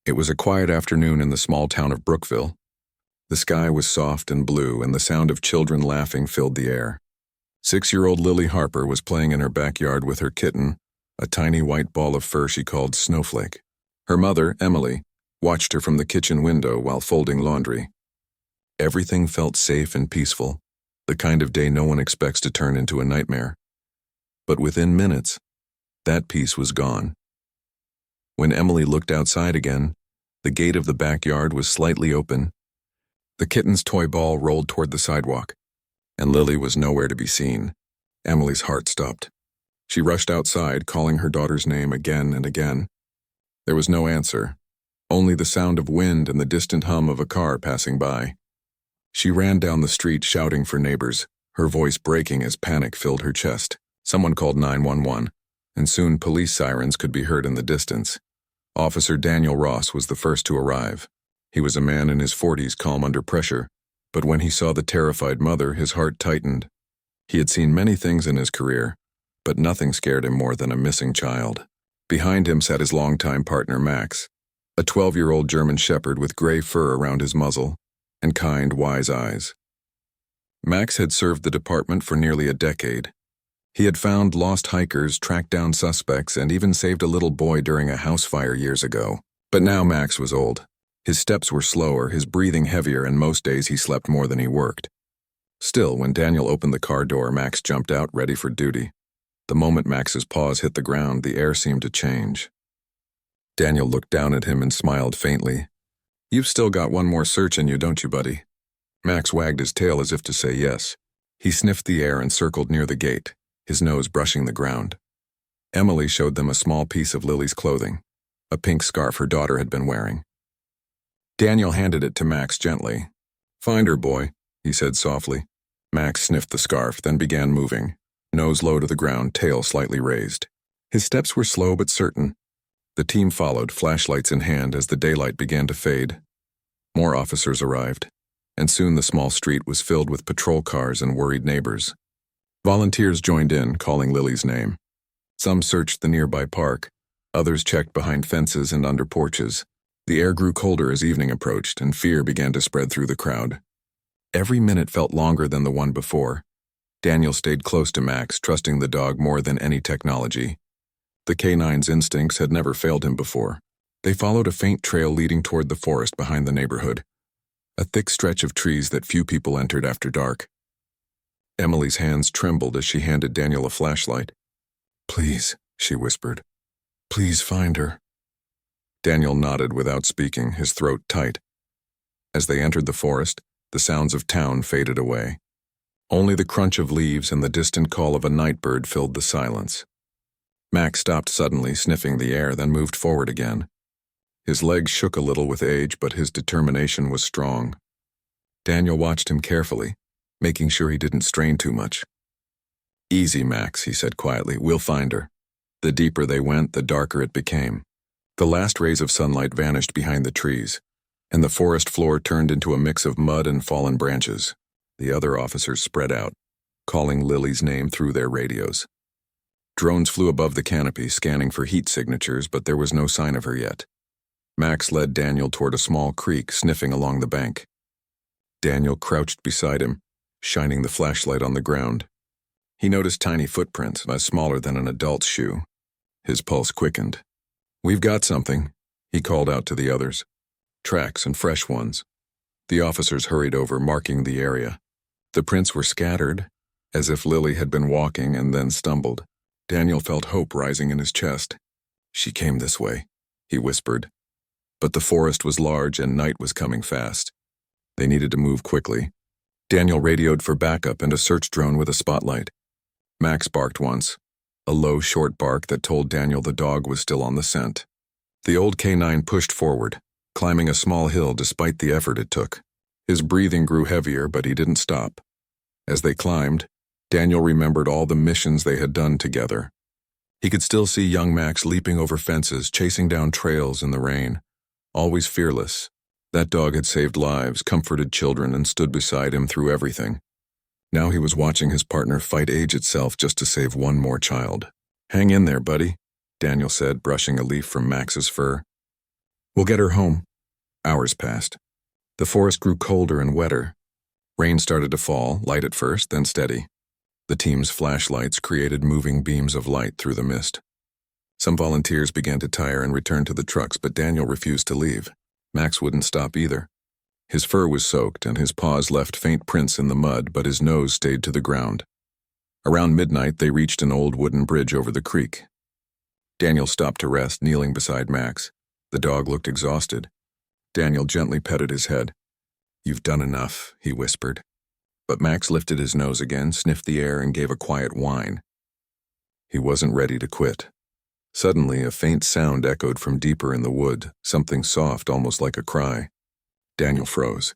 It was a quiet afternoon in the small town of Brookville. The sky was soft and blue, and the sound of children laughing filled the air. 6-year-old Lily Harper was playing in her backyard with her kitten, a tiny white ball of fur she called Snowflake. Her mother, Emily, watched her from the kitchen window while folding laundry. Everything felt safe and peaceful, the kind of day no one expects to turn into a nightmare. But within minutes, that peace was gone. When Emily looked outside again, the gate of the backyard was slightly open. The kitten's toy ball rolled toward the sidewalk, and Lily was nowhere to be seen. Emily's heart stopped. She rushed outside, calling her daughter's name again and again. There was no answer, only the sound of wind and the distant hum of a car passing by. She ran down the street shouting for neighbors, her voice breaking as panic filled her chest. Someone called 911, and soon police sirens could be heard in the distance. Officer Daniel Ross was the first to arrive. He was a man in his 40s, calm under pressure, but when he saw the terrified mother, his heart tightened. He had seen many things in his career, but nothing scared him more than a missing child. Behind him sat his longtime partner Max, a 12-year-old German shepherd with gray fur around his muzzle and kind, wise eyes. Max had served the department for nearly a decade. He had found lost hikers, tracked down suspects, and even saved a little boy during a house fire years ago. But now Max was old. His steps were slower, his breathing heavier, and most days he slept more than he worked. Still, when Daniel opened the car door, Max jumped out, ready for duty. The moment Max's paws hit the ground, the air seemed to change. Daniel looked down at him and smiled faintly. "You've still got one more search in you, don't you, buddy?" Max wagged his tail as if to say yes. He sniffed the air and circled near the gate, his nose brushing the ground. Emily showed them a small piece of Lily's clothing, a pink scarf her daughter had been wearing. Daniel handed it to Max gently. "Find her, boy," he said softly. Max sniffed the scarf, then began moving, nose low to the ground, tail slightly raised. His steps were slow but certain. The team followed, flashlights in hand, as the daylight began to fade. More officers arrived, and soon the small street was filled with patrol cars and worried neighbors. Volunteers joined in, calling Lily's name. Some searched the nearby park, others checked behind fences and under porches. The air grew colder as evening approached, and fear began to spread through the crowd. Every minute felt longer than the one before. Daniel stayed close to Max, trusting the dog more than any technology. The canine's instincts had never failed him before. They followed a faint trail leading toward the forest behind the neighborhood, a thick stretch of trees that few people entered after dark. Emily's hands trembled as she handed Daniel a flashlight. "Please," she whispered. "Please find her." Daniel nodded without speaking, his throat tight. As they entered the forest, the sounds of town faded away. Only the crunch of leaves and the distant call of a night bird filled the silence. Max stopped suddenly, sniffing the air, then moved forward again. His legs shook a little with age, but his determination was strong. Daniel watched him carefully, making sure he didn't strain too much. "Easy, Max," he said quietly. "We'll find her." The deeper they went, the darker it became. The last rays of sunlight vanished behind the trees, and the forest floor turned into a mix of mud and fallen branches. The other officers spread out, calling Lily's name through their radios. Drones flew above the canopy, scanning for heat signatures, but there was no sign of her yet. Max led Daniel toward a small creek, sniffing along the bank. Daniel crouched beside him, shining the flashlight on the ground. He noticed tiny footprints, much smaller than an adult's shoe. His pulse quickened. "We've got something," he called out to the others. "Tracks, and fresh ones." The officers hurried over, marking the area. The prints were scattered, as if Lily had been walking and then stumbled. Daniel felt hope rising in his chest. "She came this way," he whispered. But the forest was large and night was coming fast. They needed to move quickly. Daniel radioed for backup and a search drone with a spotlight. Max barked once, a low, short bark that told Daniel the dog was still on the scent. The old canine pushed forward, climbing a small hill despite the effort it took. His breathing grew heavier, but he didn't stop. As they climbed, Daniel remembered all the missions they had done together. He could still see young Max leaping over fences, chasing down trails in the rain. Always fearless, that dog had saved lives, comforted children, and stood beside him through everything. Now he was watching his partner fight age itself just to save one more child. "Hang in there, buddy," Daniel said, brushing a leaf from Max's fur. We'll get her home. Hours passed. The forest grew colder and wetter. Rain started to fall, light at first, then steady. The team's flashlights created moving beams of light through the mist. Some volunteers began to tire and return to the trucks, but Daniel refused to leave. Max wouldn't stop either. His fur was soaked, and his paws left faint prints in the mud, but his nose stayed to the ground. Around midnight, they reached an old wooden bridge over the creek. Daniel stopped to rest, kneeling beside Max. The dog looked exhausted. Daniel gently petted his head. "You've done enough," he whispered. But Max lifted his nose again, sniffed the air, and gave a quiet whine. He wasn't ready to quit. Suddenly, a faint sound echoed from deeper in the wood, something soft, almost like a cry. Daniel froze.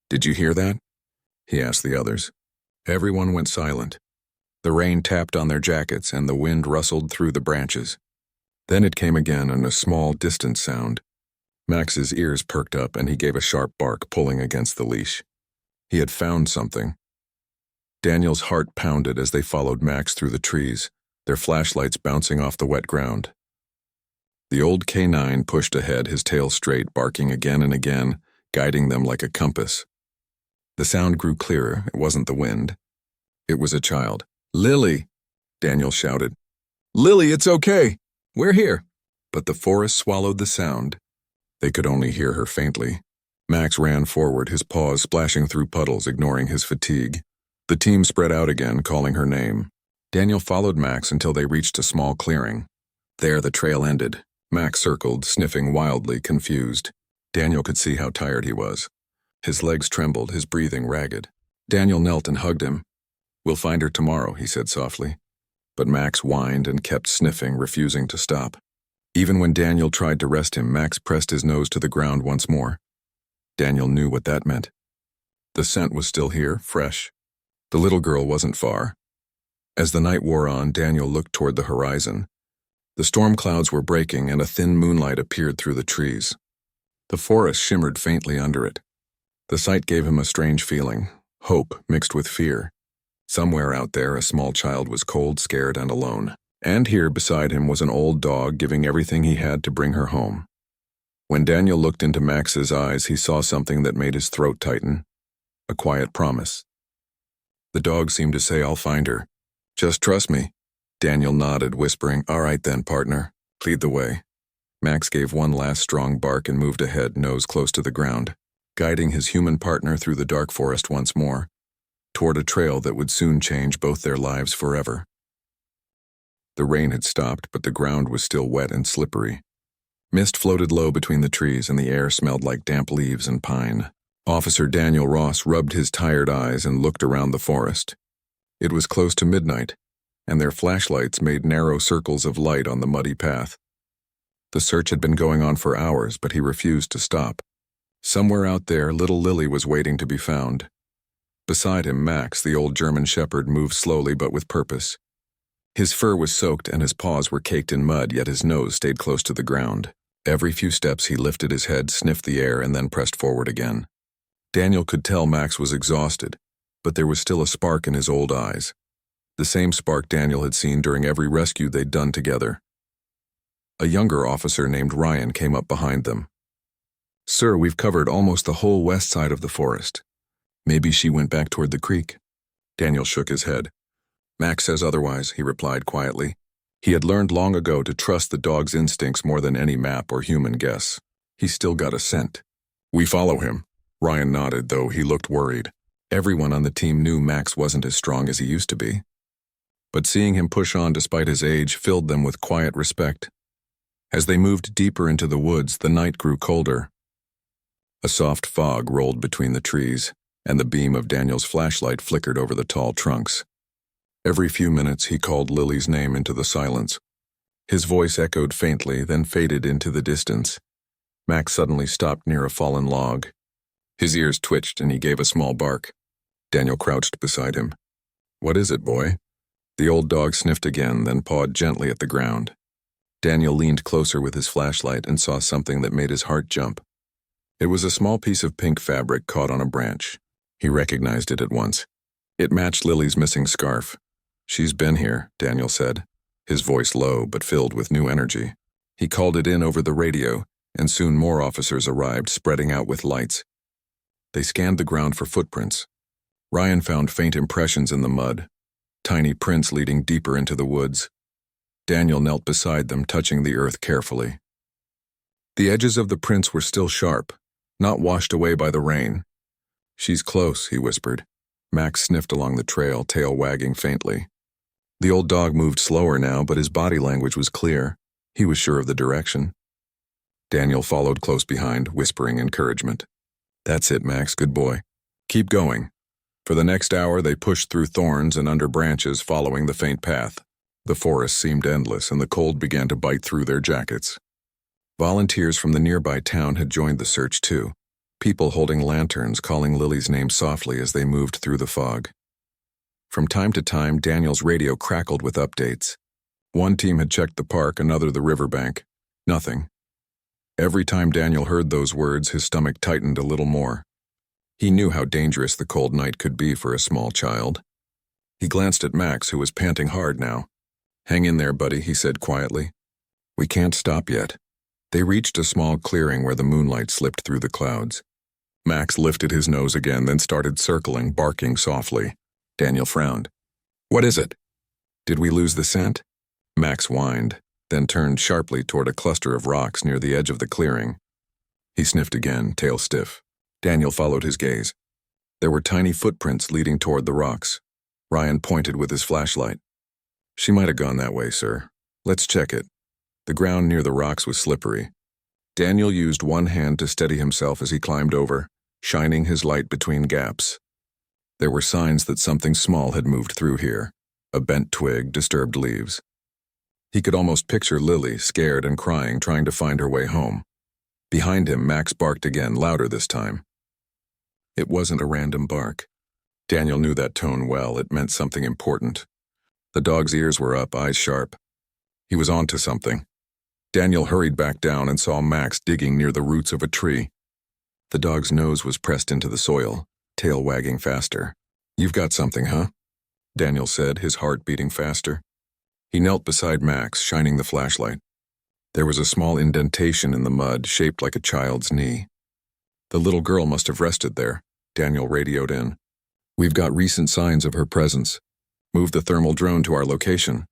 "Did you hear that?" he asked the others. Everyone went silent. The rain tapped on their jackets, and the wind rustled through the branches. Then it came again in a small, distant sound. Max's ears perked up, and he gave a sharp bark, pulling against the leash. He had found something. Daniel's heart pounded as they followed Max through the trees, their flashlights bouncing off the wet ground. The old canine pushed ahead, his tail straight, barking again and again, guiding them like a compass. The sound grew clearer. It wasn't the wind. It was a child. "Lily!" Daniel shouted. "Lily, it's okay! We're here!" But the forest swallowed the sound. They could only hear her faintly. Max ran forward, his paws splashing through puddles, ignoring his fatigue. The team spread out again, calling her name. Daniel followed Max until they reached a small clearing. There the trail ended. Max circled, sniffing wildly, confused. Daniel could see how tired he was. His legs trembled, his breathing ragged. Daniel knelt and hugged him. "We'll find her tomorrow," he said softly. But Max whined and kept sniffing, refusing to stop. Even when Daniel tried to rest him, Max pressed his nose to the ground once more. Daniel knew what that meant. The scent was still here, fresh. The little girl wasn't far. As the night wore on, Daniel looked toward the horizon. The storm clouds were breaking, and a thin moonlight appeared through the trees. The forest shimmered faintly under it. The sight gave him a strange feeling, hope mixed with fear. Somewhere out there, a small child was cold, scared, and alone. And here, beside him, was an old dog giving everything he had to bring her home. When Daniel looked into Max's eyes, he saw something that made his throat tighten. A quiet promise. The dog seemed to say, "I'll find her. Just trust me." Daniel nodded, whispering, "All right then, partner. Lead the way." Max gave one last strong bark and moved ahead, nose close to the ground, guiding his human partner through the dark forest once more, toward a trail that would soon change both their lives forever. The rain had stopped, but the ground was still wet and slippery. Mist floated low between the trees, and the air smelled like damp leaves and pine. Officer Daniel Ross rubbed his tired eyes and looked around the forest. It was close to midnight, and their flashlights made narrow circles of light on the muddy path. The search had been going on for hours, but he refused to stop. Somewhere out there, little Lily was waiting to be found. Beside him, Max, the old German shepherd, moved slowly but with purpose. His fur was soaked and his paws were caked in mud, yet his nose stayed close to the ground. Every few steps he lifted his head, sniffed the air, and then pressed forward again. Daniel could tell Max was exhausted, but there was still a spark in his old eyes. The same spark Daniel had seen during every rescue they'd done together. A younger officer named Ryan came up behind them. "Sir, we've covered almost the whole west side of the forest. Maybe she went back toward the creek." Daniel shook his head. "Max says otherwise," he replied quietly. He had learned long ago to trust the dog's instincts more than any map or human guess. He's still got a scent. "We follow him." Ryan nodded, though he looked worried. Everyone on the team knew Max wasn't as strong as he used to be. But seeing him push on despite his age filled them with quiet respect. As they moved deeper into the woods, the night grew colder. A soft fog rolled between the trees, and the beam of Daniel's flashlight flickered over the tall trunks. Every few minutes he called Lily's name into the silence. His voice echoed faintly, then faded into the distance. Max suddenly stopped near a fallen log. His ears twitched and he gave a small bark. Daniel crouched beside him. "What is it, boy?" The old dog sniffed again, then pawed gently at the ground. Daniel leaned closer with his flashlight and saw something that made his heart jump. It was a small piece of pink fabric caught on a branch. He recognized it at once. It matched Lily's missing scarf. "She's been here," Daniel said, his voice low but filled with new energy. He called it in over the radio, and soon more officers arrived, spreading out with lights. They scanned the ground for footprints. Ryan found faint impressions in the mud, tiny prints leading deeper into the woods. Daniel knelt beside them, touching the earth carefully. The edges of the prints were still sharp, not washed away by the rain. "She's close," he whispered. Max sniffed along the trail, tail wagging faintly. The old dog moved slower now, but his body language was clear. He was sure of the direction. Daniel followed close behind, whispering encouragement. "That's it, Max, good boy. Keep going." For the next hour, they pushed through thorns and under branches, following the faint path. The forest seemed endless, and the cold began to bite through their jackets. Volunteers from the nearby town had joined the search too, people holding lanterns, calling Lily's name softly as they moved through the fog. From time to time, Daniel's radio crackled with updates. One team had checked the park, another the riverbank. Nothing. Every time Daniel heard those words, his stomach tightened a little more. He knew how dangerous the cold night could be for a small child. He glanced at Max, who was panting hard now. "Hang in there, buddy," he said quietly. "We can't stop yet." They reached a small clearing where the moonlight slipped through the clouds. Max lifted his nose again, then started circling, barking softly. Daniel frowned. "What is it?" "Did we lose the scent?" Max whined, then turned sharply toward a cluster of rocks near the edge of the clearing. He sniffed again, tail stiff. Daniel followed his gaze. There were tiny footprints leading toward the rocks. Ryan pointed with his flashlight. "She might have gone that way, sir. Let's check it." The ground near the rocks was slippery. Daniel used one hand to steady himself as he climbed over, shining his light between gaps. There were signs that something small had moved through here. A bent twig, disturbed leaves. He could almost picture Lily, scared and crying, trying to find her way home. Behind him, Max barked again, louder this time. It wasn't a random bark. Daniel knew that tone well. It meant something important. The dog's ears were up, eyes sharp. He was on to something. Daniel hurried back down and saw Max digging near the roots of a tree. The dog's nose was pressed into the soil, tail wagging faster. "You've got something, huh?" Daniel said, his heart beating faster. He knelt beside Max, shining the flashlight. There was a small indentation in the mud, shaped like a child's knee. The little girl must have rested there, Daniel radioed in. "We've got recent signs of her presence. Move the thermal drone to our location."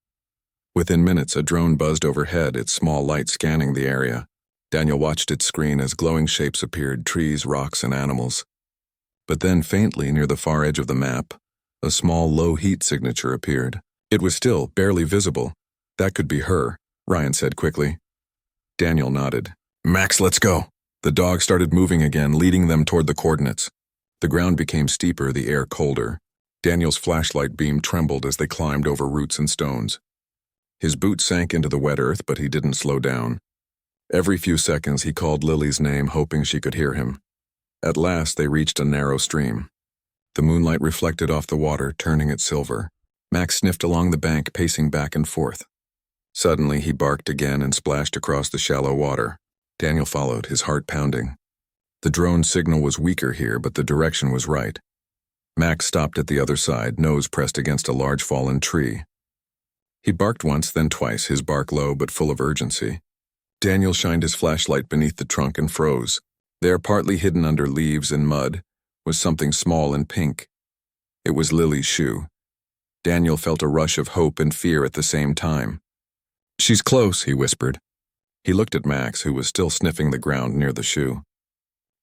Within minutes, a drone buzzed overhead, its small light scanning the area. Daniel watched its screen as glowing shapes appeared, trees, rocks, and animals. But then, faintly near the far edge of the map, a small low-heat signature appeared. It was still barely visible. "That could be her," Ryan said quickly. Daniel nodded. "Max, let's go." The dog started moving again, leading them toward the coordinates. The ground became steeper, the air colder. Daniel's flashlight beam trembled as they climbed over roots and stones. His boot sank into the wet earth, but he didn't slow down. Every few seconds he called Lily's name, hoping she could hear him. At last they reached a narrow stream. The moonlight reflected off the water, turning it silver. Max sniffed along the bank, pacing back and forth. Suddenly he barked again and splashed across the shallow water. Daniel followed, his heart pounding. The drone signal was weaker here, but the direction was right. Max stopped at the other side, nose pressed against a large fallen tree. He barked once, then twice, his bark low but full of urgency. Daniel shined his flashlight beneath the trunk and froze. There, partly hidden under leaves and mud, was something small and pink. It was Lily's shoe. Daniel felt a rush of hope and fear at the same time. "She's close," he whispered. He looked at Max, who was still sniffing the ground near the shoe.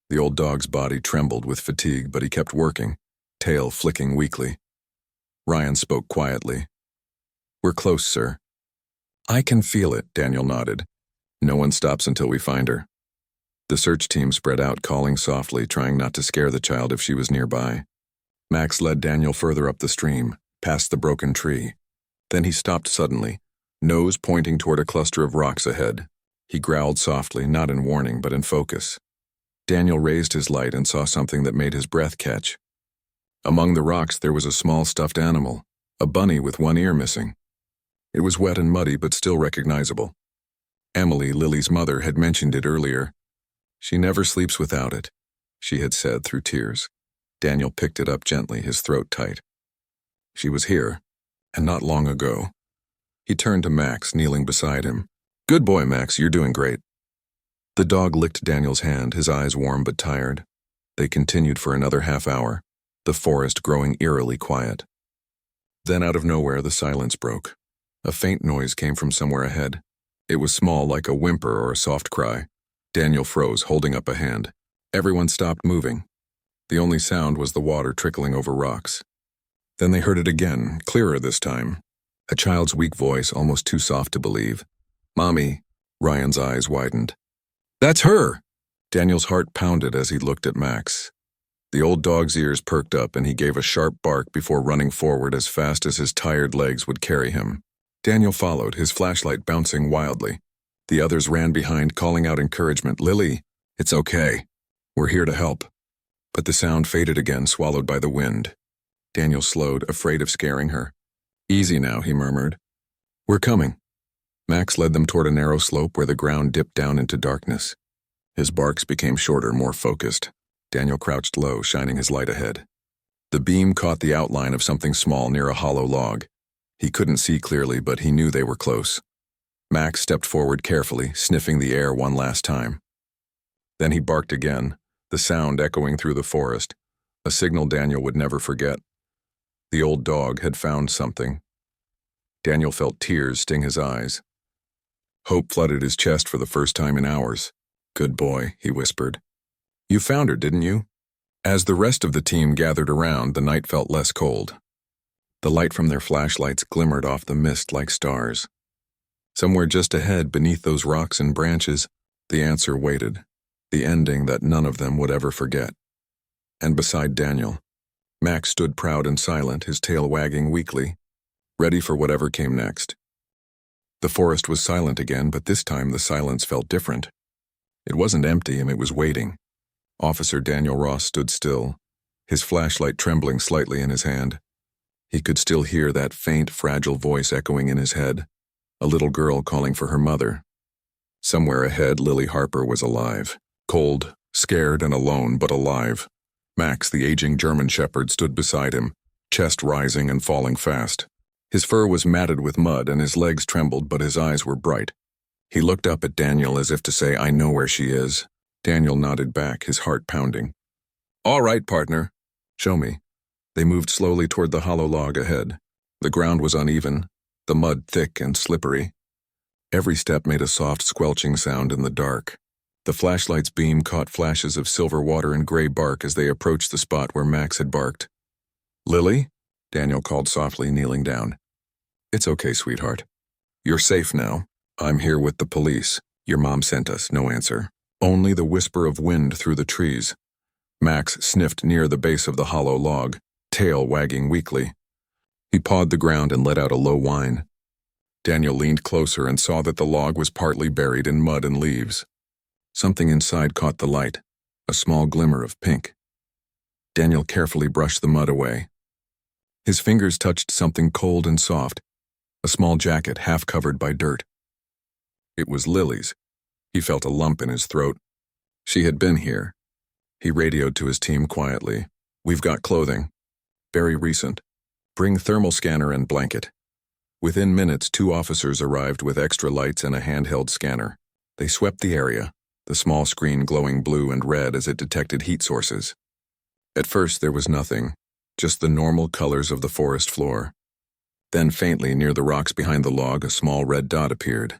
The old dog's body trembled with fatigue, but he kept working, tail flicking weakly. Ryan spoke quietly. "We're close, sir." "I can feel it," Daniel nodded. "No one stops until we find her." The search team spread out, calling softly, trying not to scare the child if she was nearby. Max led Daniel further up the stream, past the broken tree. Then he stopped suddenly, nose pointing toward a cluster of rocks ahead. He growled softly, not in warning, but in focus. Daniel raised his light and saw something that made his breath catch. Among the rocks there was a small stuffed animal, a bunny with one ear missing. It was wet and muddy, but still recognizable. Emily, Lily's mother, had mentioned it earlier. "She never sleeps without it," she had said through tears. Daniel picked it up gently, his throat tight. She was here, and not long ago. He turned to Max, kneeling beside him. "Good boy, Max, you're doing great." The dog licked Daniel's hand, his eyes warm but tired. They continued for another half hour, the forest growing eerily quiet. Then out of nowhere the silence broke. A faint noise came from somewhere ahead. It was small, like a whimper or a soft cry. Daniel froze, holding up a hand. Everyone stopped moving. The only sound was the water trickling over rocks. Then they heard it again, clearer this time. A child's weak voice, almost too soft to believe. "Mommy." Ryan's eyes widened. "That's her!" Daniel's heart pounded as he looked at Max. The old dog's ears perked up and he gave a sharp bark before running forward as fast as his tired legs would carry him. Daniel followed, his flashlight bouncing wildly. The others ran behind, calling out encouragement. "Lily, it's okay. We're here to help." But the sound faded again, swallowed by the wind. Daniel slowed, afraid of scaring her. "Easy now," he murmured. "We're coming." Max led them toward a narrow slope where the ground dipped down into darkness. His barks became shorter, more focused. Daniel crouched low, shining his light ahead. The beam caught the outline of something small near a hollow log. He couldn't see clearly, but he knew they were close. Max stepped forward carefully, sniffing the air one last time. Then he barked again, the sound echoing through the forest, a signal Daniel would never forget. The old dog had found something. Daniel felt tears sting his eyes. Hope flooded his chest for the first time in hours. "Good boy," he whispered. "You found her, didn't you?" As the rest of the team gathered around, the night felt less cold. The light from their flashlights glimmered off the mist like stars. Somewhere just ahead, beneath those rocks and branches, the answer waited, the ending that none of them would ever forget. And beside Daniel, Max stood proud and silent, his tail wagging weakly, ready for whatever came next. The forest was silent again, but this time the silence felt different. It wasn't empty, and it was waiting. Officer Daniel Ross stood still, his flashlight trembling slightly in his hand. He could still hear that faint, fragile voice echoing in his head, a little girl calling for her mother. Somewhere ahead, Lily Harper was alive, cold, scared, and alone, but alive. Max, the aging German shepherd, stood beside him, chest rising and falling fast. His fur was matted with mud and his legs trembled, but his eyes were bright. He looked up at Daniel as if to say, "I know where she is." Daniel nodded back, his heart pounding. "All right, partner. Show me." They moved slowly toward the hollow log ahead. The ground was uneven, the mud thick and slippery. Every step made a soft squelching sound in the dark. The flashlight's beam caught flashes of silver water and gray bark as they approached the spot where Max had barked. "Lily?" Daniel called softly, kneeling down. "It's okay, sweetheart. You're safe now. I'm here with the police. Your mom sent us." No answer. Only the whisper of wind through the trees. Max sniffed near the base of the hollow log, tail wagging weakly. He pawed the ground and let out a low whine. Daniel leaned closer and saw that the log was partly buried in mud and leaves. Something inside caught the light, a small glimmer of pink. Daniel carefully brushed the mud away. His fingers touched something cold and soft, a small jacket half covered by dirt. It was Lily's. He felt a lump in his throat. She had been here. He radioed to his team quietly. "We've got clothing. Very recent. Bring thermal scanner and blanket." Within minutes, 2 officers arrived with extra lights and a handheld scanner. They swept the area, the small screen glowing blue and red as it detected heat sources. At first there was nothing, just the normal colors of the forest floor. Then faintly near the rocks behind the log, a small red dot appeared.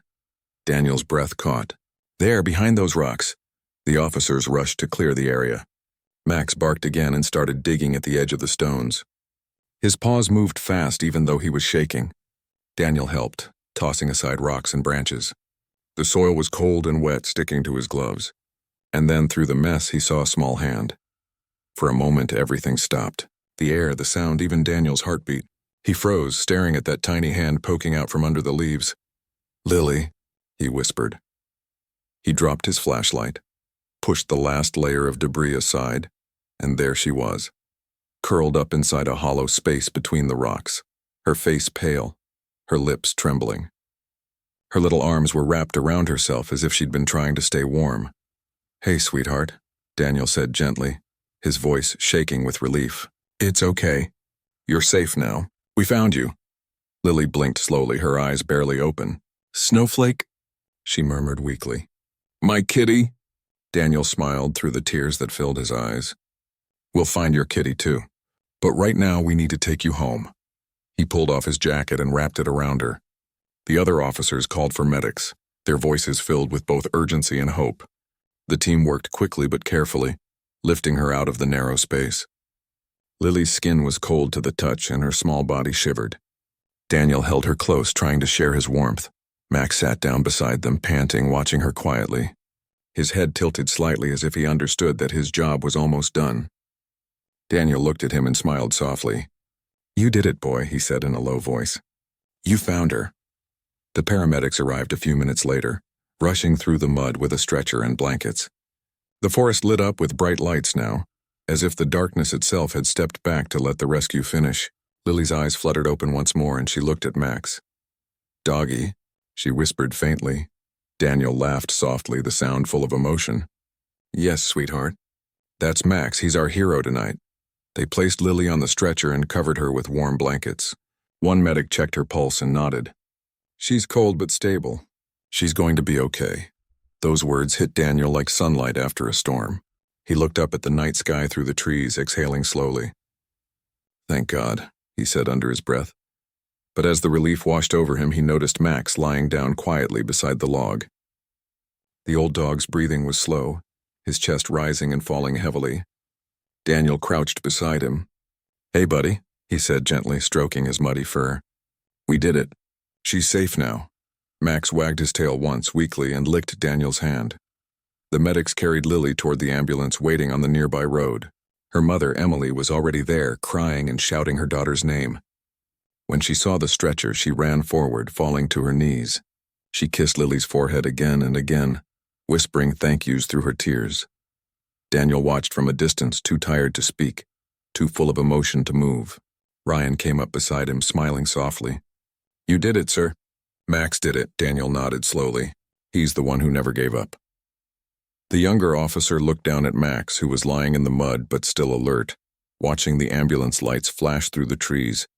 Daniel's breath caught. "There, behind those rocks." The officers rushed to clear the area. Max barked again and started digging at the edge of the stones. His paws moved fast even though he was shaking. Daniel helped, tossing aside rocks and branches. The soil was cold and wet, sticking to his gloves. And then through the mess he saw a small hand. For a moment everything stopped. The air, the sound, even Daniel's heartbeat. He froze, staring at that tiny hand poking out from under the leaves. "Lily," he whispered. He dropped his flashlight, pushed the last layer of debris aside, and there she was, curled up inside a hollow space between the rocks, her face pale, her lips trembling. Her little arms were wrapped around herself as if she'd been trying to stay warm. "Hey, sweetheart," Daniel said gently, his voice shaking with relief. "It's okay. You're safe now. We found you." Lily blinked slowly, her eyes barely open. "Snowflake?" she murmured weakly. My kitty? Daniel smiled through the tears that filled his eyes. We'll find your kitty too. But right now we need to take you home. He pulled off his jacket and wrapped it around her. The other officers called for medics, their voices filled with both urgency and hope. The team worked quickly but carefully, lifting her out of the narrow space. Lily's skin was cold to the touch and her small body shivered. Daniel held her close, trying to share his warmth. Max sat down beside them, panting, watching her quietly. His head tilted slightly as if he understood that his job was almost done. Daniel looked at him and smiled softly. You did it, boy, he said in a low voice. You found her. The paramedics arrived a few minutes later, rushing through the mud with a stretcher and blankets. The forest lit up with bright lights now, as if the darkness itself had stepped back to let the rescue finish. Lily's eyes fluttered open once more and she looked at Max. Doggy, she whispered faintly. Daniel laughed softly, the sound full of emotion. Yes, sweetheart. That's Max, he's our hero tonight. They placed Lily on the stretcher and covered her with warm blankets. One medic checked her pulse and nodded. She's cold but stable. She's going to be okay. Those words hit Daniel like sunlight after a storm. He looked up at the night sky through the trees, exhaling slowly. Thank God, he said under his breath. But as the relief washed over him, he noticed Max lying down quietly beside the log. The old dog's breathing was slow, his chest rising and falling heavily. Daniel crouched beside him. Hey, buddy, he said gently, stroking his muddy fur. We did it. She's safe now. Max wagged his tail once, weakly, and licked Daniel's hand. The medics carried Lily toward the ambulance waiting on the nearby road. Her mother, Emily, was already there, crying and shouting her daughter's name. When she saw the stretcher, she ran forward, falling to her knees. She kissed Lily's forehead again and again, whispering thank yous through her tears. Daniel watched from a distance, too tired to speak, too full of emotion to move. Ryan came up beside him, smiling softly. You did it, sir. Max did it, Daniel nodded slowly. He's the one who never gave up. The younger officer looked down at Max, who was lying in the mud but still alert, watching the ambulance lights flash through the trees.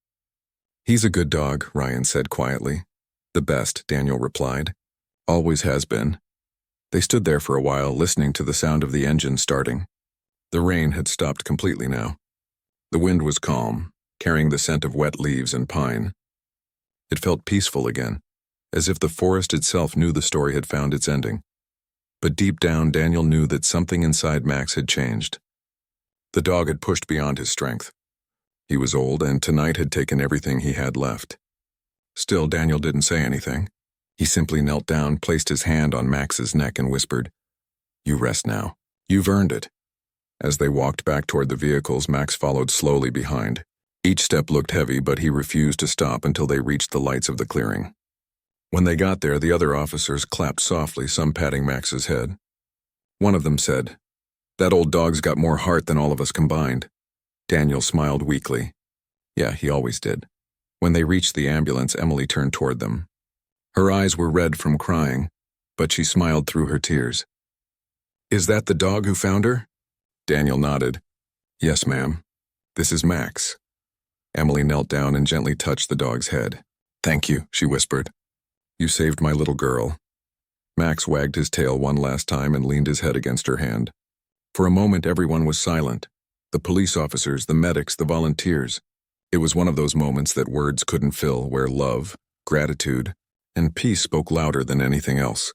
He's a good dog, Ryan said quietly. The best, Daniel replied. Always has been. They stood there for a while, listening to the sound of the engine starting. The rain had stopped completely now. The wind was calm, carrying the scent of wet leaves and pine. It felt peaceful again, as if the forest itself knew the story had found its ending. But deep down, Daniel knew that something inside Max had changed. The dog had pushed beyond his strength. He was old, and tonight had taken everything he had left. Still, Daniel didn't say anything. He simply knelt down, placed his hand on Max's neck, and whispered, You rest now. You've earned it. As they walked back toward the vehicles, Max followed slowly behind. Each step looked heavy, but he refused to stop until they reached the lights of the clearing. When they got there, the other officers clapped softly, some patting Max's head. One of them said, That old dog's got more heart than all of us combined. Daniel smiled weakly. Yeah, he always did. When they reached the ambulance, Emily turned toward them. Her eyes were red from crying, but she smiled through her tears. Is that the dog who found her? Daniel nodded. Yes, ma'am. This is Max. Emily knelt down and gently touched the dog's head. Thank you, she whispered. You saved my little girl. Max wagged his tail one last time and leaned his head against her hand. For a moment, everyone was silent. The police officers, the medics, the volunteers. It was one of those moments that words couldn't fill, where love, gratitude, and peace spoke louder than anything else.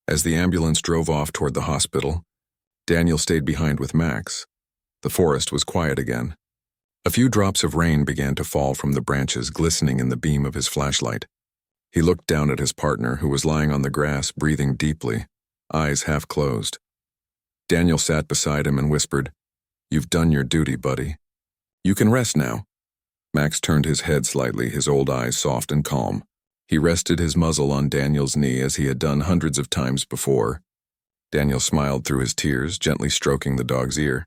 As the ambulance drove off toward the hospital, Daniel stayed behind with Max. The forest was quiet again. A few drops of rain began to fall from the branches, glistening in the beam of his flashlight. He looked down at his partner, who was lying on the grass, breathing deeply, eyes half closed. Daniel sat beside him and whispered, You've done your duty, buddy. You can rest now. Max turned his head slightly, his old eyes soft and calm. He rested his muzzle on Daniel's knee as he had done hundreds of times before. Daniel smiled through his tears, gently stroking the dog's ear.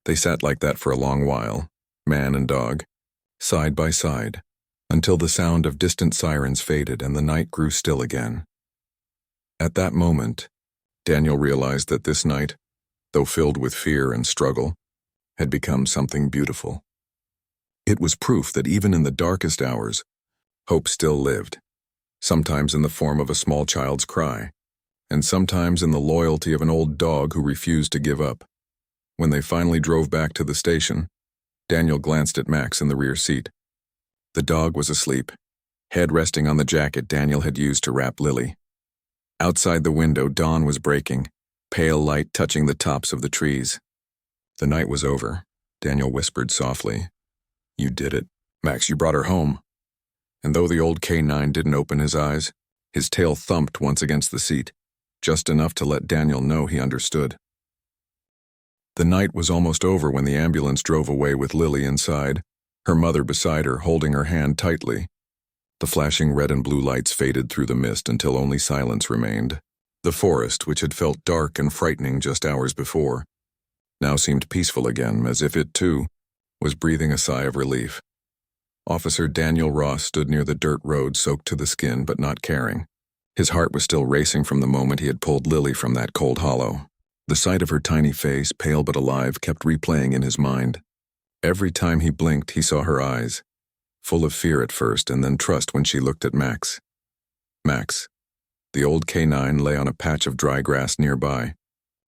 They sat like that for a long while, man and dog, side by side, until the sound of distant sirens faded and the night grew still again. At that moment, Daniel realized that this night, though filled with fear and struggle, had become something beautiful. It was proof that even in the darkest hours, hope still lived, sometimes in the form of a small child's cry, and sometimes in the loyalty of an old dog who refused to give up. When they finally drove back to the station, Daniel glanced at Max in the rear seat. The dog was asleep, head resting on the jacket Daniel had used to wrap Lily. Outside the window, dawn was breaking, pale light touching the tops of the trees. The night was over, Daniel whispered softly. You did it. Max, you brought her home. And though the old K9 didn't open his eyes, his tail thumped once against the seat, just enough to let Daniel know he understood. The night was almost over when the ambulance drove away with Lily inside, her mother beside her holding her hand tightly. The flashing red and blue lights faded through the mist until only silence remained. The forest, which had felt dark and frightening just hours before, now seemed peaceful again, as if it, too, was breathing a sigh of relief. Officer Daniel Ross stood near the dirt road, soaked to the skin but not caring. His heart was still racing from the moment he had pulled Lily from that cold hollow. The sight of her tiny face, pale but alive, kept replaying in his mind. Every time he blinked, he saw her eyes, full of fear at first and then trust when she looked at Max. Max. The old K9 lay on a patch of dry grass nearby.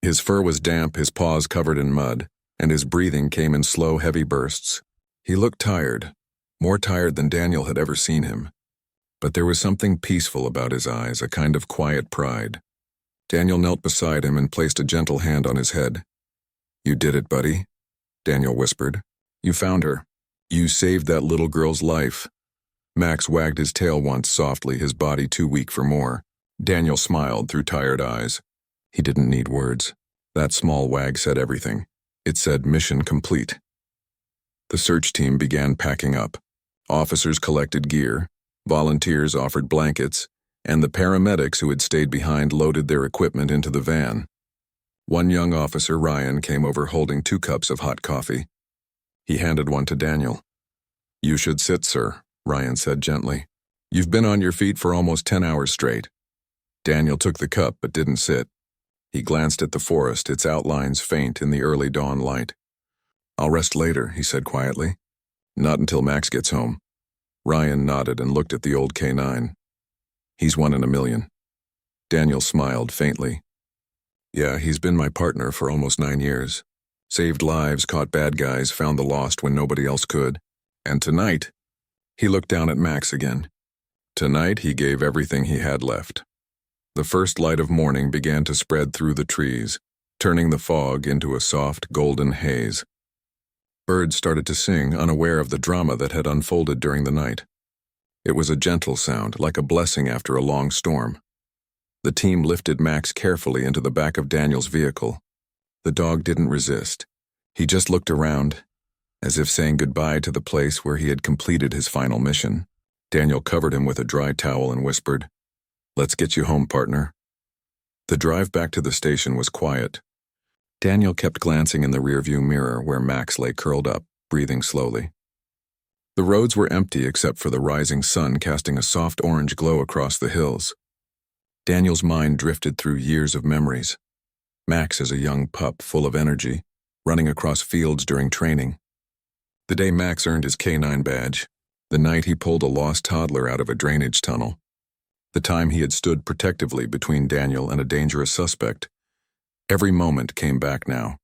His fur was damp, his paws covered in mud, and his breathing came in slow, heavy bursts. He looked tired, more tired than Daniel had ever seen him. But there was something peaceful about his eyes, a kind of quiet pride. Daniel knelt beside him and placed a gentle hand on his head. You did it, buddy, Daniel whispered. You found her. You saved that little girl's life. Max wagged his tail once softly, his body too weak for more. Daniel smiled through tired eyes. He didn't need words. That small wag said everything. It said mission complete. The search team began packing up. Officers collected gear, volunteers offered blankets, and the paramedics who had stayed behind loaded their equipment into the van. One young officer, Ryan, came over holding 2 cups of hot coffee. He handed one to Daniel. You should sit, sir, Ryan said gently. You've been on your feet for almost 10 hours straight. Daniel took the cup but didn't sit. He glanced at the forest, its outlines faint in the early dawn light. I'll rest later, he said quietly. Not until Max gets home. Ryan nodded and looked at the old K9. He's 1 in a million. Daniel smiled faintly. Yeah, he's been my partner for almost 9 years. Saved lives, caught bad guys, found the lost when nobody else could. And tonight, he looked down at Max again. Tonight, he gave everything he had left. The first light of morning began to spread through the trees, turning the fog into a soft, golden haze. Birds started to sing, unaware of the drama that had unfolded during the night. It was a gentle sound, like a blessing after a long storm. The team lifted Max carefully into the back of Daniel's vehicle. The dog didn't resist. He just looked around, as if saying goodbye to the place where he had completed his final mission. Daniel covered him with a dry towel and whispered, "Let's get you home, partner." The drive back to the station was quiet. Daniel kept glancing in the rearview mirror where Max lay curled up, breathing slowly. The roads were empty except for the rising sun casting a soft orange glow across the hills. Daniel's mind drifted through years of memories. Max as a young pup full of energy, running across fields during training. The day Max earned his K9 badge, the night he pulled a lost toddler out of a drainage tunnel, the time he had stood protectively between Daniel and a dangerous suspect. Every moment came back now,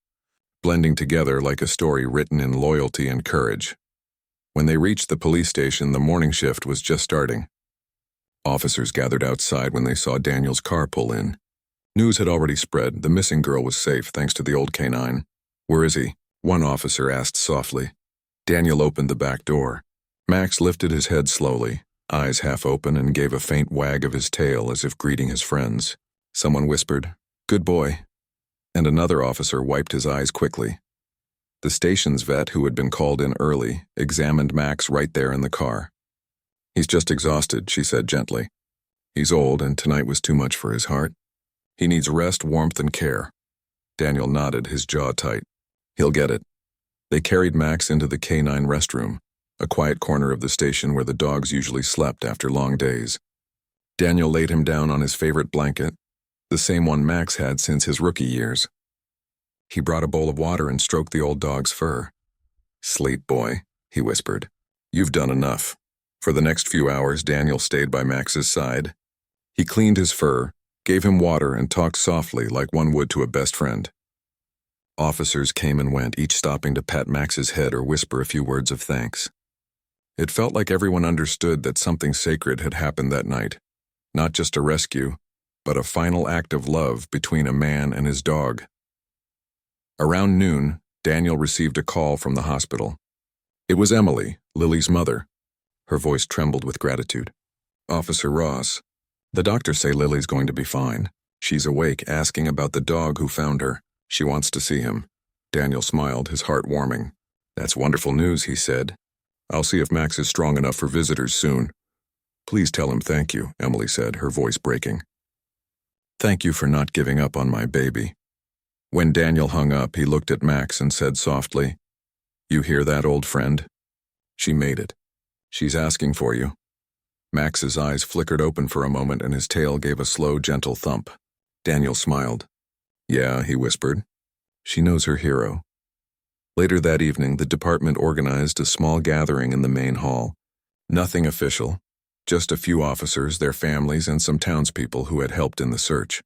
blending together like a story written in loyalty and courage. When they reached the police station, the morning shift was just starting. Officers gathered outside when they saw Daniel's car pull in. News had already spread. The missing girl was safe thanks to the old K9. Where is he? One officer asked softly. Daniel opened the back door. Max lifted his head slowly, eyes half open, and gave a faint wag of his tail as if greeting his friends. Someone whispered, "Good boy," and another officer wiped his eyes quickly. The station's vet, who had been called in early, examined Max right there in the car. "He's just exhausted," she said gently. "He's old, and tonight was too much for his heart. He needs rest, warmth, and care." Daniel nodded, his jaw tight. "He'll get it." They carried Max into the K9 restroom, a quiet corner of the station where the dogs usually slept after long days. Daniel laid him down on his favorite blanket, the same one Max had since his rookie years. He brought a bowl of water and stroked the old dog's fur. "Sleep, boy," he whispered. "You've done enough." For the next few hours, Daniel stayed by Max's side. He cleaned his fur, gave him water, and talked softly like one would to a best friend. Officers came and went, each stopping to pat Max's head or whisper a few words of thanks. It felt like everyone understood that something sacred had happened that night. Not just a rescue, but a final act of love between a man and his dog. Around noon, Daniel received a call from the hospital. It was Emily, Lily's mother. Her voice trembled with gratitude. "Officer Ross, the doctors say Lily's going to be fine. She's awake, asking about the dog who found her. She wants to see him." Daniel smiled, his heart warming. "That's wonderful news," he said. "I'll see if Max is strong enough for visitors soon." "Please tell him thank you," Emily said, her voice breaking. "Thank you for not giving up on my baby." When Daniel hung up, he looked at Max and said softly, "You hear that, old friend? She made it. She's asking for you." Max's eyes flickered open for a moment and his tail gave a slow, gentle thump. Daniel smiled. "Yeah," he whispered. "She knows her hero." Later that evening, the department organized a small gathering in the main hall. Nothing official, just a few officers, their families, and some townspeople who had helped in the search.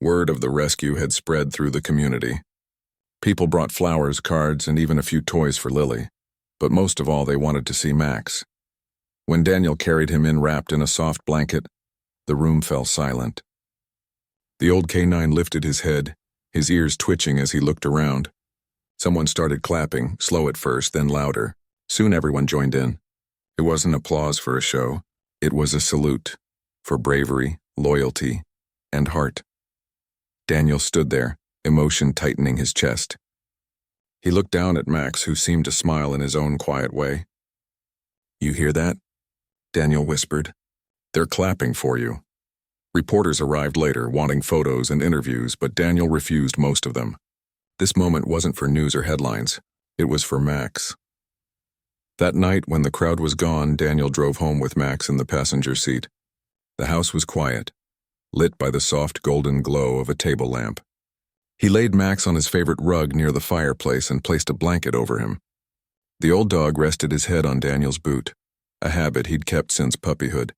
Word of the rescue had spread through the community. People brought flowers, cards, and even a few toys for Lily, but most of all they wanted to see Max. When Daniel carried him in wrapped in a soft blanket, the room fell silent. The old K9 lifted his head, his ears twitching as he looked around. Someone started clapping, slow at first, then louder. Soon everyone joined in. It wasn't applause for a show. It was a salute for bravery, loyalty, and heart. Daniel stood there, emotion tightening his chest. He looked down at Max, who seemed to smile in his own quiet way. "You hear that?" Daniel whispered. "They're clapping for you." Reporters arrived later, wanting photos and interviews, but Daniel refused most of them. This moment wasn't for news or headlines. It was for Max. That night, when the crowd was gone, Daniel drove home with Max in the passenger seat. The house was quiet, lit by the soft golden glow of a table lamp. He laid Max on his favorite rug near the fireplace and placed a blanket over him. The old dog rested his head on Daniel's boot, a habit he'd kept since puppyhood.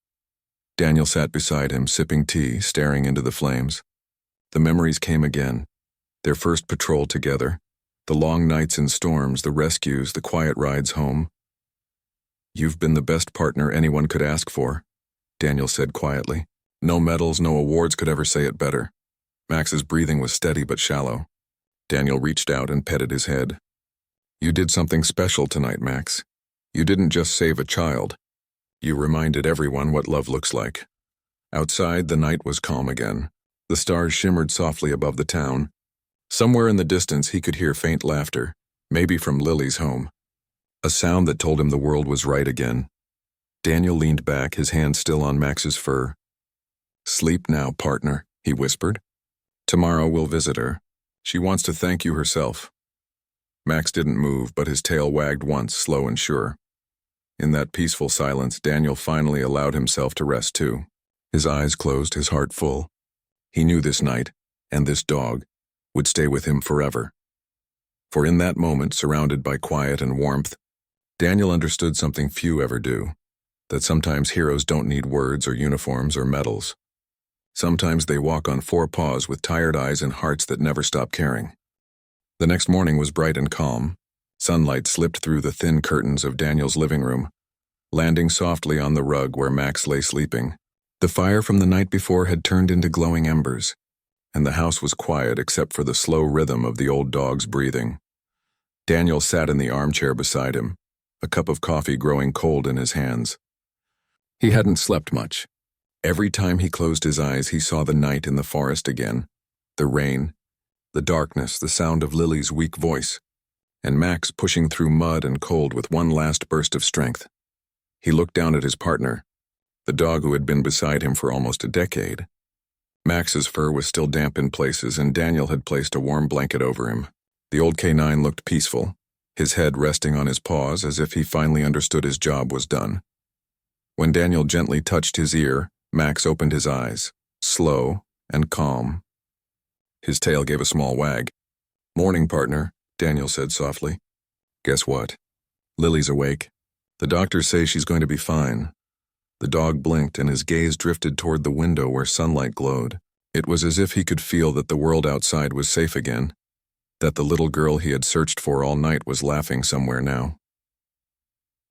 Daniel sat beside him, sipping tea, staring into the flames. The memories came again. Their first patrol together, the long nights in storms, the rescues, the quiet rides home. "You've been the best partner anyone could ask for," Daniel said quietly. No medals, no awards could ever say it better. Max's breathing was steady but shallow. Daniel reached out and petted his head. "You did something special tonight, Max. You didn't just save a child. You reminded everyone what love looks like." Outside, the night was calm again. The stars shimmered softly above the town. Somewhere in the distance, he could hear faint laughter, maybe from Lily's home. A sound that told him the world was right again. Daniel leaned back, his hand still on Max's fur. "Sleep now, partner," he whispered. "Tomorrow we'll visit her. She wants to thank you herself." Max didn't move, but his tail wagged once, slow and sure. In that peaceful silence, Daniel finally allowed himself to rest too. His eyes closed, his heart full. He knew this night, and this dog, would stay with him forever. For in that moment, surrounded by quiet and warmth, Daniel understood something few ever do, that sometimes heroes don't need words or uniforms or medals. Sometimes they walk on four paws with tired eyes and hearts that never stop caring. The next morning was bright and calm. Sunlight slipped through the thin curtains of Daniel's living room, landing softly on the rug where Max lay sleeping. The fire from the night before had turned into glowing embers, and the house was quiet except for the slow rhythm of the old dog's breathing. Daniel sat in the armchair beside him, a cup of coffee growing cold in his hands. He hadn't slept much. Every time he closed his eyes, he saw the night in the forest again, the rain, the darkness, the sound of Lily's weak voice, and Max pushing through mud and cold with one last burst of strength. He looked down at his partner, the dog who had been beside him for almost a decade. Max's fur was still damp in places, and Daniel had placed a warm blanket over him. The old K9 looked peaceful, his head resting on his paws as if he finally understood his job was done. When Daniel gently touched his ear, Max opened his eyes, slow and calm. His tail gave a small wag. "Morning, partner," Daniel said softly. "Guess what? Lily's awake. The doctors say she's going to be fine. The dog blinked and his gaze drifted toward the window where sunlight glowed. It was as if he could feel that the world outside was safe again, that the little girl he had searched for all night was laughing somewhere now.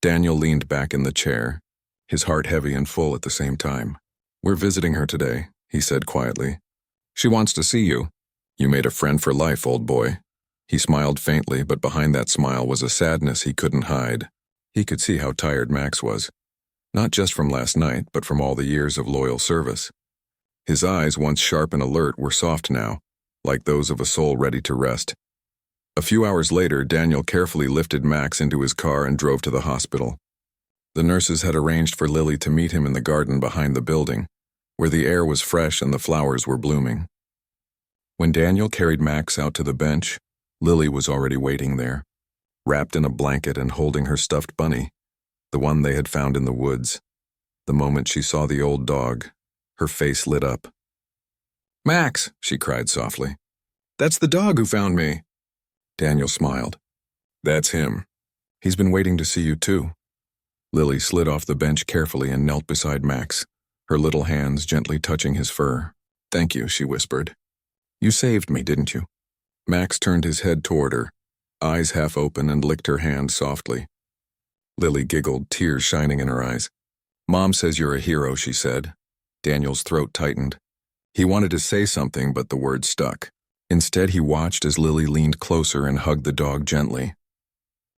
Daniel leaned back in the chair, his heart heavy and full at the same time. "We're visiting her today," he said quietly. "She wants to see you. You made a friend for life, old boy." He smiled faintly, but behind that smile was a sadness he couldn't hide. He could see how tired Max was, not just from last night, but from all the years of loyal service. His eyes, once sharp and alert, were soft now, like those of a soul ready to rest. A few hours later, Daniel carefully lifted Max into his car and drove to the hospital. The nurses had arranged for Lily to meet him in the garden behind the building, where the air was fresh and the flowers were blooming. When Daniel carried Max out to the bench, Lily was already waiting there, wrapped in a blanket and holding her stuffed bunny, the one they had found in the woods. The moment she saw the old dog, her face lit up. "Max," she cried softly. "That's the dog who found me." Daniel smiled. "That's him. He's been waiting to see you too." Lily slid off the bench carefully and knelt beside Max, her little hands gently touching his fur. "Thank you," she whispered. "You saved me, didn't you?" Max turned his head toward her, eyes half open, and licked her hand softly. Lily giggled, tears shining in her eyes. "Mom says you're a hero," she said. Daniel's throat tightened. He wanted to say something, but the words stuck. Instead, he watched as Lily leaned closer and hugged the dog gently.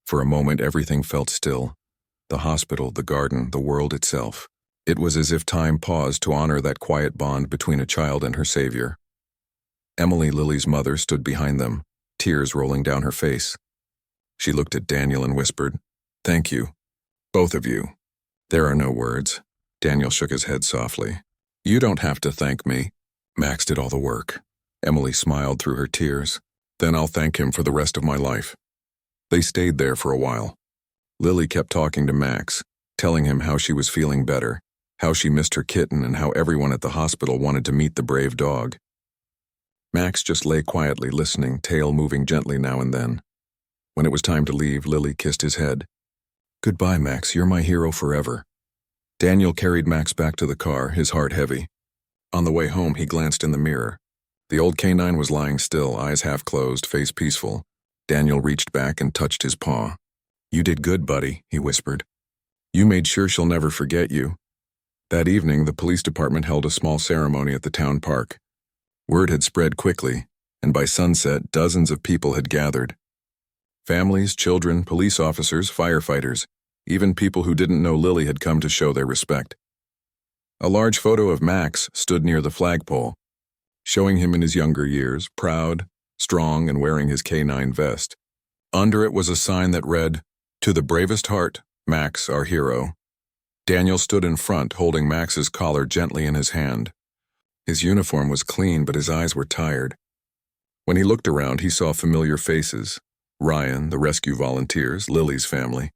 For a moment, everything felt still. The hospital, the garden, the world itself. It was as if time paused to honor that quiet bond between a child and her savior. Emily, Lily's mother, stood behind them, tears rolling down her face. She looked at Daniel and whispered, "Thank you, both of you." "There are no words." Daniel shook his head softly. "You don't have to thank me. Max did all the work." Emily smiled through her tears. "Then I'll thank him for the rest of my life." They stayed there for a while. Lily kept talking to Max, telling him how she was feeling better, how she missed her kitten, and how everyone at the hospital wanted to meet the brave dog. Max just lay quietly listening, tail moving gently now and then. When it was time to leave, Lily kissed his head. "Goodbye, Max, you're my hero forever." Daniel carried Max back to the car, his heart heavy. On the way home, he glanced in the mirror. The old canine was lying still, eyes half closed, face peaceful. Daniel reached back and touched his paw. "You did good, buddy," he whispered. "You made sure she'll never forget you." That evening, the police department held a small ceremony at the town park. Word had spread quickly, and by sunset, dozens of people had gathered. Families, children, police officers, firefighters, even people who didn't know Lily had come to show their respect. A large photo of Max stood near the flagpole, showing him in his younger years, proud, strong, and wearing his canine vest. Under it was a sign that read, "To the bravest heart, Max, our hero." Daniel stood in front, holding Max's collar gently in his hand. His uniform was clean, but his eyes were tired. When he looked around, he saw familiar faces: Ryan, the rescue volunteers, Lily's family.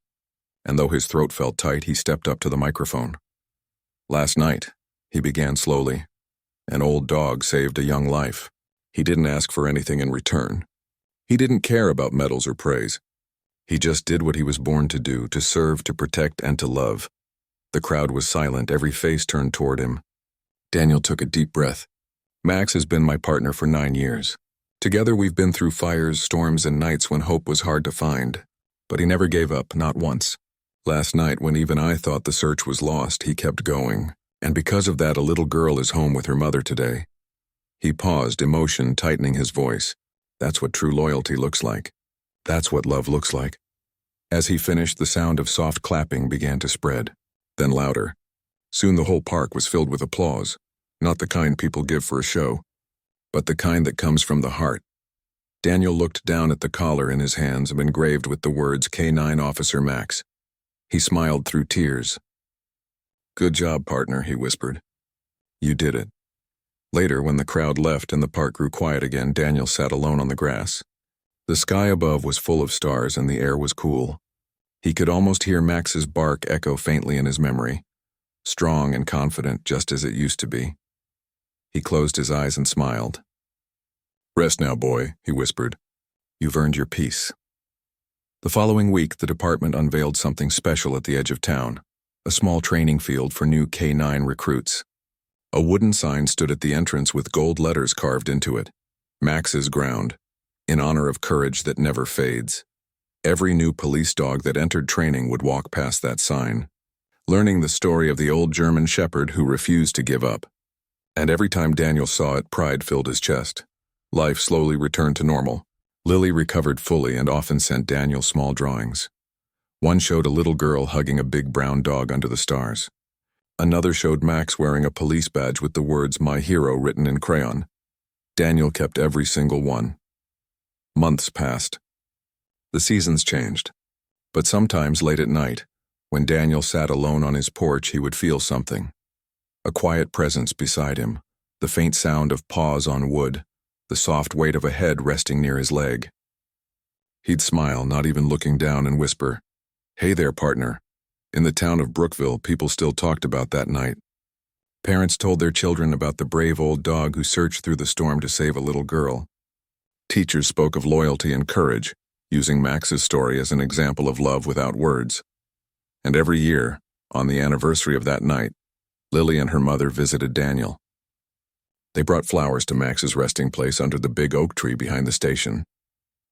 And though his throat felt tight, he stepped up to the microphone. "Last night," he began slowly, "an old dog saved a young life. He didn't ask for anything in return. He didn't care about medals or praise. He just did what he was born to do, to serve, to protect, and to love." The crowd was silent, every face turned toward him. Daniel took a deep breath. "Max has been my partner for 9 years. Together we've been through fires, storms, and nights when hope was hard to find. But he never gave up, not once. Last night, when even I thought the search was lost, he kept going. And because of that, a little girl is home with her mother today." He paused, emotion tightening his voice. "That's what true loyalty looks like. That's what love looks like." As he finished, the sound of soft clapping began to spread, then louder. Soon the whole park was filled with applause, not the kind people give for a show, but the kind that comes from the heart. Daniel looked down at the collar in his hands, engraved with the words K9 Officer Max. He smiled through tears. "Good job, partner," he whispered. "You did it." Later, when the crowd left and the park grew quiet again, Daniel sat alone on the grass. The sky above was full of stars and the air was cool. He could almost hear Max's bark echo faintly in his memory, strong and confident just as it used to be. He closed his eyes and smiled. "Rest now, boy," he whispered. "You've earned your peace." The following week, the department unveiled something special at the edge of town. a small training field for new K-9 recruits. A wooden sign stood at the entrance with gold letters carved into it. Max's Ground, in honor of courage that never fades. Every new police dog that entered training would walk past that sign, learning the story of the old German shepherd who refused to give up. And every time Daniel saw it, pride filled his chest. Life slowly returned to normal. Lily recovered fully and often sent Daniel small drawings. One showed a little girl hugging a big brown dog under the stars. Another showed Max wearing a police badge with the words "My Hero" written in crayon. Daniel kept every single one. Months passed. The seasons changed. But sometimes late at night, when Daniel sat alone on his porch, he would feel something. A quiet presence beside him, the faint sound of paws on wood, the soft weight of a head resting near his leg. He'd smile, not even looking down, and whisper, "Hey there, partner." In the town of Brookville, people still talked about that night. Parents told their children about the brave old dog who searched through the storm to save a little girl. Teachers spoke of loyalty and courage, using Max's story as an example of love without words. And every year, on the anniversary of that night, Lily and her mother visited Daniel. They brought flowers to Max's resting place under the big oak tree behind the station,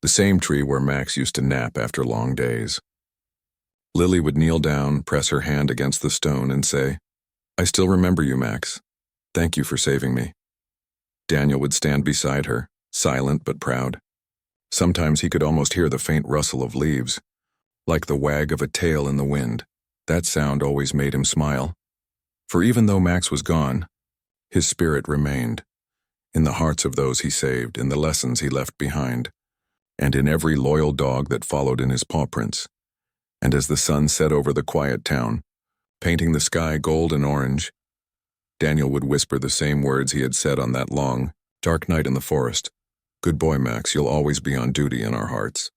the same tree where Max used to nap after long days. Lily would kneel down, press her hand against the stone, and say, "I still remember you, Max. Thank you for saving me." Daniel would stand beside her, silent but proud. Sometimes he could almost hear the faint rustle of leaves, like the wag of a tail in the wind. That sound always made him smile. For even though Max was gone, his spirit remained, in the hearts of those he saved, in the lessons he left behind, and in every loyal dog that followed in his paw prints. And as the sun set over the quiet town, painting the sky gold and orange, Daniel would whisper the same words he had said on that long, dark night in the forest. "Good boy, Max, you'll always be on duty in our hearts."